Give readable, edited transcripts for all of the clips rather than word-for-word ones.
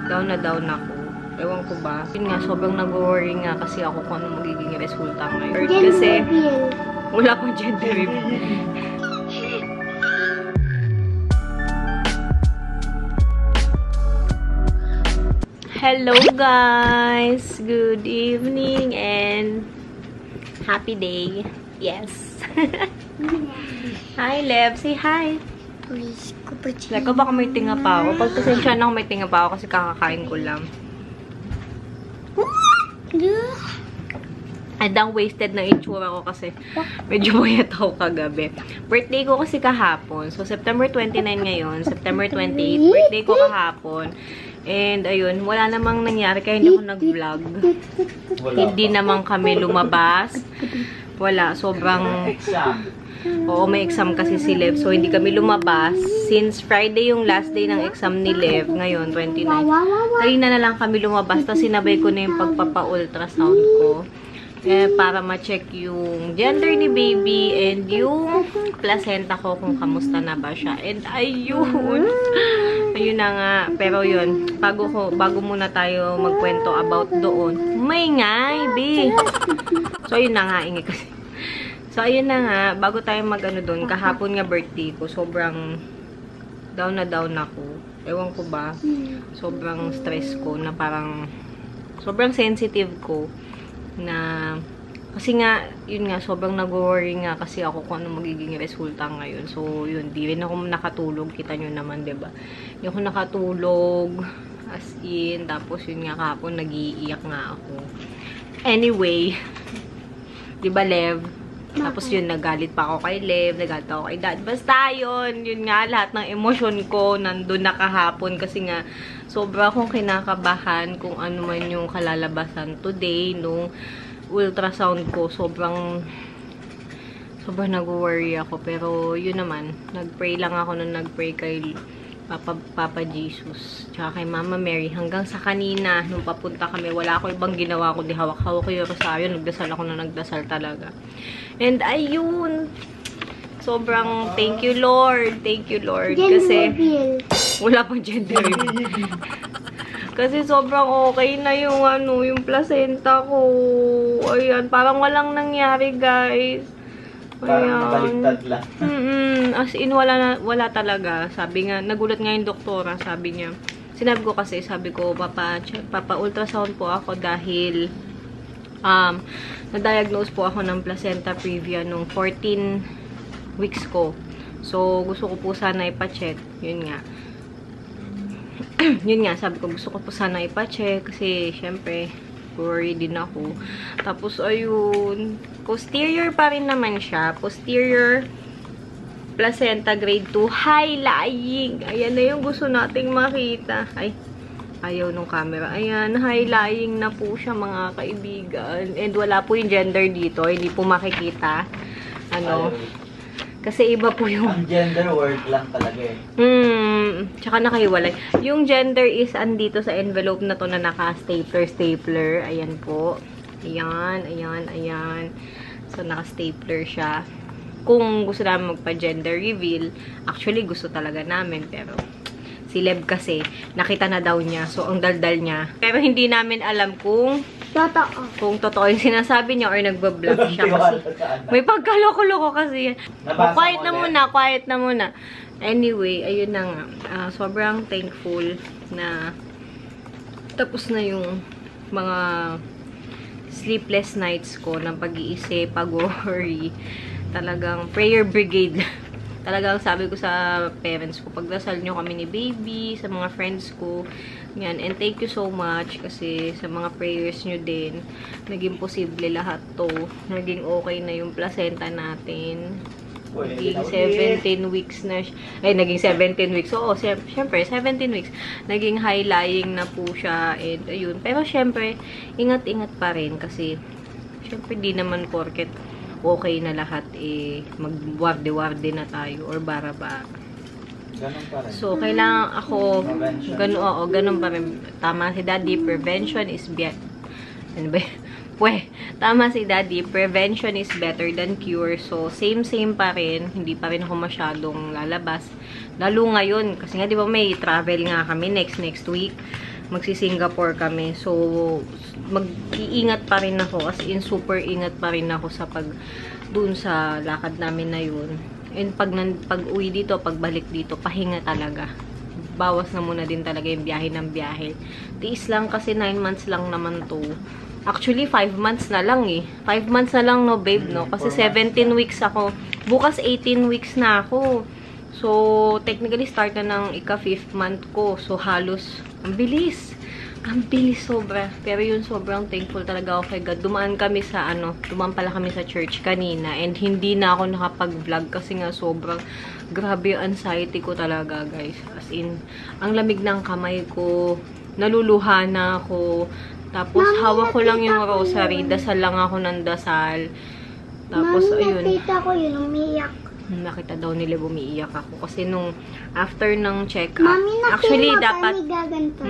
down na down ako. Ewan ko ba. Yun nga, sobrang nag-worry nga kasi ako kung ano magiging resulta ngayon. Kasi wala pang gender reveal. Hello guys! Good evening and happy day. Yes. Hi, Lev. Say hi. Leko, baka may tinga pa ako. Pagpasensya na ako may tinga pa ako kasi kakakain ko lang. Adang wasted na itsura ko kasi medyo buyat ako kagabi. Birthday ko kasi kahapon. So, September 29 ngayon. September 28. Birthday ko kahapon. And, ayun, wala namang nangyari kaya hindi ako nag-vlog. Hindi naman kami lumabas. Wala. Sobrang... Oo, may exam kasi si Lev. So, hindi kami lumabas. Since Friday yung last day ng exam ni Lev. Ngayon, 29. Kanina na lang kami lumabas. Tapos, sinabay ko na yung pagpapa-ultrasound ko. Para ma-check yung gender ni baby and yung placenta ko kung kamusta na ba siya. And, ayun. Ayun na nga. Pero yun, bago muna tayo magkwento about doon. May ngay, be. So, ayun na nga. Ingi kasi. So, ayun na nga, bago tayo mag-ano doon, kahapon nga birthday ko, sobrang down na down ako. Ewan ko ba, sobrang stress ko na parang, sobrang sensitive ko na, kasi nga, yun nga, sobrang nag-worry nga kasi ako kung ano magiging resulta ngayon. So, yun, di rin ako nakatulog, kita nyo naman, diba? Hindi ako nakatulog, as in, tapos yun nga, kahapon, nag-iiyak nga ako. Anyway, diba, Lev? Tapos yun, nagalit pa ako kay Lev, nagalit ako kay Dad. Basta yun nga, lahat ng emosyon ko nandun na kahapon kasi nga, sobra akong kinakabahan kung ano man yung kalalabasan today nung ultrasound ko. Sobrang nag-worry ako. Pero yun naman, nag-pray lang ako nung nag-pray kay Papa Jesus, tsaka kay Mama Mary. Hanggang sa kanina, nung papunta kami, wala ako ibang ginawa ko. Di hawak-hawak ko yung rosaryo. Nagdasal ako na nagdasal talaga. And ayun, sobrang thank you Lord. Thank you Lord. Kasi wala pang gender reveal. Kasi sobrang okay na yung yung placenta ko. Ayan, parang walang nangyari guys. Parang baliktad lang. As in, wala talaga. Sabi nga, nagulat nga yung doktora, sabi niya. Sinabi ko kasi, sabi ko, papa-ultrasound po ako dahil na-diagnose po ako ng placenta previa nung 14 weeks ko. So, gusto ko po sana ipa-check. Yun nga. Yun nga, sabi ko, gusto ko po sana ipa-check kasi, syempre, worry din ako. Tapos, ayun, posterior pa rin naman siya. Posterior placenta grade 2, high-lying. Ayan na yung gusto nating makita. Ay, ayaw nung camera. Ayan, high-lying na po siya mga kaibigan. And wala po yung gender dito. Hindi po makikita. Ano, kasi iba po yung... Ang gender word lang talaga eh. Tsaka nakahiwalay. Yung gender is andito sa envelope na to na naka-stapler. Ayan po. Ayan, ayan, ayan. So, naka-stapler siya. Kung gusto namin magpa-gender reveal, actually gusto talaga namin. Pero, si Lev kasi, nakita na daw niya. So, ang daldal niya. Pero hindi namin alam kung totoo yung sinasabi niya or nagbablog siya kasi may pagkaloko-loko kasi. Quiet na muna. Anyway, ayun na nga. Sobrang thankful na tapos na yung mga sleepless nights ko ng pag-iisip, pag-worry. Talagang prayer brigade. Talagang sabi ko sa parents ko, pagdasal nyo kami ni baby, sa mga friends ko. Yan. And thank you so much kasi sa mga prayers nyo din, naging posible lahat to. Naging okay na yung placenta natin. Naging 17 weeks na siya. Ay, naging 17 weeks. Oo, syempre, 17 weeks. Naging high-lying na po siya. And, ayun. Pero, syempre, ingat-ingat pa rin kasi, syempre, di naman porket okay na lahat, eh, mag-warde-warde na tayo or bara-bara. Ganun pa rin. So, kailangan ako, ganun pa rin. Tama si Daddy, prevention is better. Ano ba? Tama si Daddy, prevention is better than cure. So, same pa rin. Hindi pa rin ako masyadong lalabas. Lalo ngayon, kasi nga, di ba may travel nga kami next week. magsi-Singapore kami. So, mag-iingat pa rin ako. As in, super ingat pa rin ako sa dun sa lakad namin na yun. And pag uwi dito, pagbalik dito, pahinga talaga. Bawas na muna din talaga yung biyahe ng biyahe. Tiis lang kasi 9 months lang naman to. Actually, 5 months na lang eh. 5 months na lang, no, babe, no? Kasi 17 weeks ako. Bukas 18 weeks na ako. So, technically, start na ng ika-5th month ko. So, halos, ang bilis. Ang bilis sobra. Pero yun, sobrang thankful talaga ako kay God. Dumaan pala kami sa church kanina. And hindi na ako nakapag-vlog kasi nga sobrang grabe yung anxiety ko talaga, guys. As in, ang lamig ng kamay ko. Naluluha na ako. Tapos, hawak ko lang yung rosary. Dasal lang ako ng dasal. Tapos, ayun. Nakita ko yun, umiyak. Nakita daw nila bumiiyak ako. Kasi nung after ng check-up, Mami, actually, dapat, gaganto.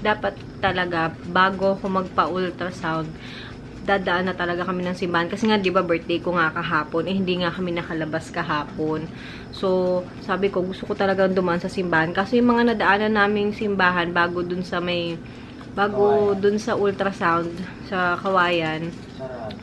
dapat talaga, bago ako magpa-ultrasound, dadaan na talaga kami ng simbahan. Kasi nga, di ba, birthday ko nga kahapon. Hindi nga kami nakalabas kahapon. So, sabi ko, gusto ko talaga dumaan sa simbahan. Kasi yung mga nadaanan naming simbahan, bago dun sa ultrasound, sa Kawayan,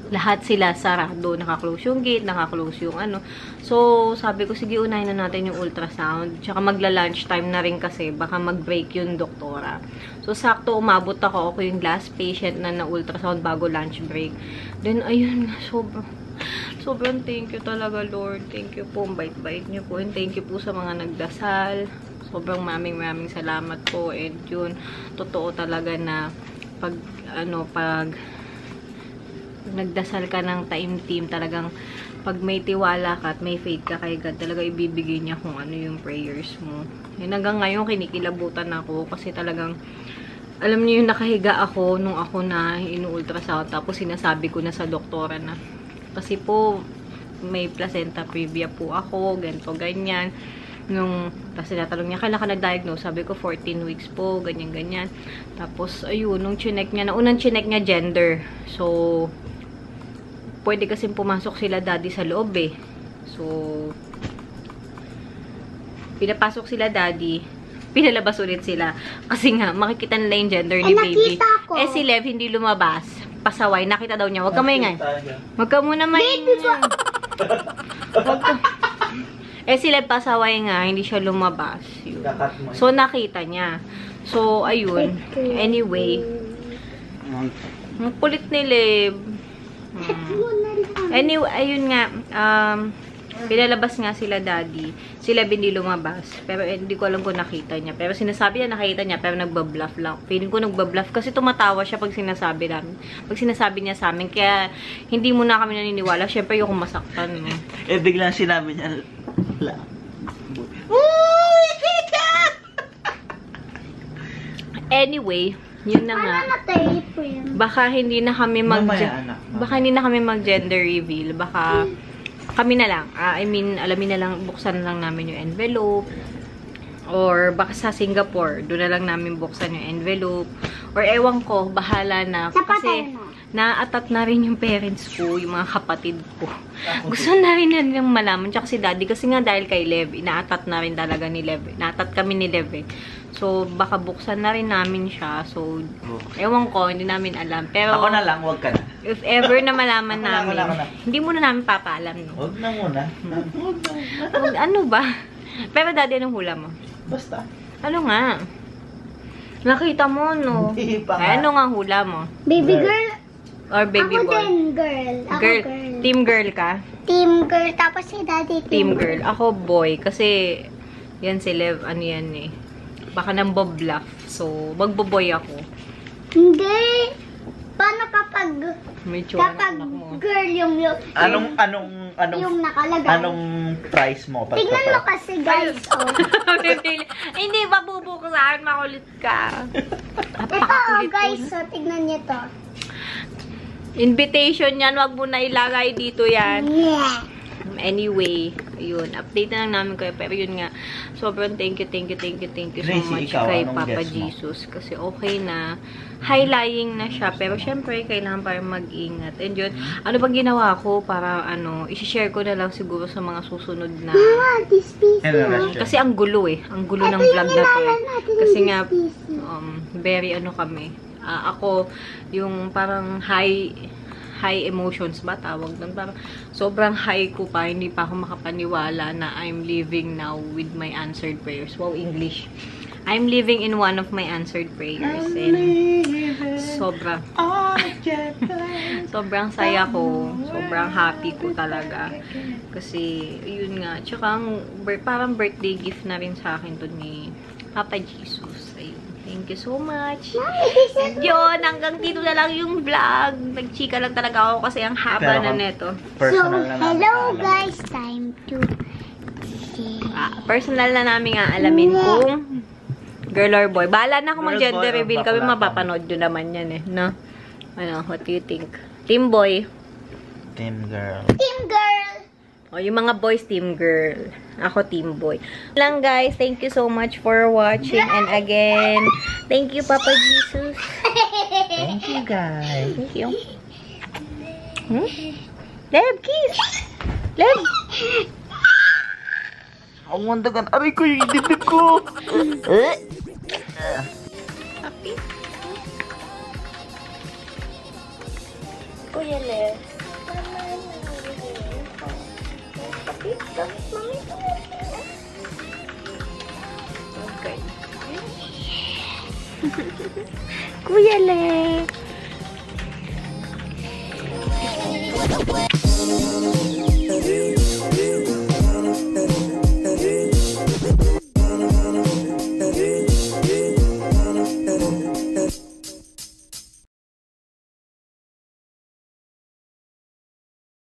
lahat sila sarado. Naka-close yung gate, naka-close yung ano. So, sabi ko, sige, unahin na natin yung ultrasound. Tsaka magla-lunch time na rin kasi, baka mag-break yung doktora. So, sakto umabot ako yung last patient na na-ultrasound bago lunch break. Then, ayun, sobrang thank you talaga, Lord. Thank you po, bait-bait niyo po. And thank you po sa mga nagdasal. Sobrang maraming salamat po. And yun, totoo talaga na pag nagdasal ka ng taimtim, talagang pag may tiwala ka at may faith ka kay God, talaga ibibigay niya kung ano yung prayers mo. Yun, hanggang ngayon, kinikilabutan ako kasi talagang, alam niyo yung nakahiga ako nung ako na inu-ultrasound, tapos sinasabi ko na sa doktora na, kasi po, may placenta previa po ako, ganito, ganyan. Tapos tinatanong niya, kailan ka nag-diagnose? Sabi ko, 14 weeks po, ganyan-ganyan. Tapos, ayun, nung chinek niya, unang chinek niya gender. So, pwede kasing pumasok sila daddy sa loob eh. So, pinapasok sila daddy, pinalabas ulit sila. Kasi nga, makikita nila yung gender ni baby. Ko. Eh, si Lev, hindi lumabas. Pasaway, nakita daw niya. Huwag ka maingay. Huwag ka muna maingay. Huwag ka. Eh, si Lev pasaway nga, hindi siya lumabas. Yun. So, nakita niya. So, ayun. Anyway. Ang kulit ni Lev. Anyway, ayun nga. Pinalabas nga sila daddy. Si Lev hindi lumabas. Pero hindi ko alam kung nakita niya. Pero sinasabi niya, nakita niya. Pero nagbabluff lang. Feeling ko nagbabluff. Kasi tumatawa siya pag sinasabi namin. Pag sinasabi niya sa amin. Kaya, hindi muna kami naniniwala. Siyempre, yung masaktan. No? Eh, biglang sinabi niya, anyway, yun na nga. Baka hindi na kami mag-gender reveal. Baka kami na lang. Alamin na lang, buksan na lang namin yung envelope. Or baka sa Singapore, doon na lang namin buksan yung envelope. Or ewan ko, bahala na. Kasi na-atat na rin yung parents ko, yung mga kapatid ko. Gusto na rin na nilang malaman. Tsaka si daddy, kasi nga dahil kay Lev, ina-atat na rin talaga ni Lev. Na-atat kami ni Lev eh. So, baka buksan na rin namin siya. So, ewan ko, hindi namin alam. Pero, ako na lang, wag ka na. If ever na malaman namin, hindi muna namin papaalam, no? Wag na muna. Ano ba? Pero daddy, anong hula mo? Basta. Ano nga? Nakita mo, no? Hindi pa Ay, ano nga hula mo? Baby girl. Or baby Ako boy? din, girl. Ako Girl. girl. Team girl ka? Team girl. Tapos si daddy Team girl. Ako boy. Kasi, yan si Lev, ano yan eh. Baka nang bobluff. So, magboboy ako. Hindi. Paano kapag May tsura kapag ng anak mo. girl yung yung nakalagay? Anong price mo? Tignan mo kasi guys. Oh. Hindi, babubuksan. Makulit ka. Ito Napakakulit guys. po. So, tignan niyo to. Invitation yan. Wag mo na ilagay dito yan. Yeah. Anyway, Yun, update na lang namin kayo. Pero yun nga, sobrang thank you so Gracie, much ikaw, kay anong Papa guess mo? Jesus. Kasi okay na. High-lying na siya. Pero syempre, kailangan pa rin mag-ingat. And yun, ano bang ginawa ko para, isi-share ko na lang siguro sa mga susunod na... Mama, this piece. Kasi ang gulo eh. Ang gulo ng vlog na to eh. Kasi nga, very kami. Ako, yung parang high emotions ba tawag doon? Parang sobrang high ko pa, hindi pa ako makapaniwala na I'm living now with my answered prayers. Wow, English. I'm living in one of my answered prayers. And sobrang saya ko. Sobrang happy ko talaga. Kasi, yun nga. Tsaka, parang birthday gift na rin sa akin to ni Papa Jesus. Ayun. Thank you so much. And yun, hanggang dito na lang yung vlog. Nagchika lang talaga ako kasi ang haba na neto. Personal na namin Hello alam. guys, time to Personal na namin alamin kung girl or boy. Bahala na kung Girl, mag-gender boy, or reveal kami, bakla mapapanood yun naman yan eh. No? What do you think? Team boy. Team girl. Team girl. O, yung mga boys, team girl. Ako, team boy. Lang, guys. Thank you so much for watching. And again, thank you, Papa Jesus. Thank you, guys. Thank you. Leb, kiss! Leb! Ang mandagan. Aray ko yung dibdib ko. Happy? Kuya Leb. Okay. Kuya Le.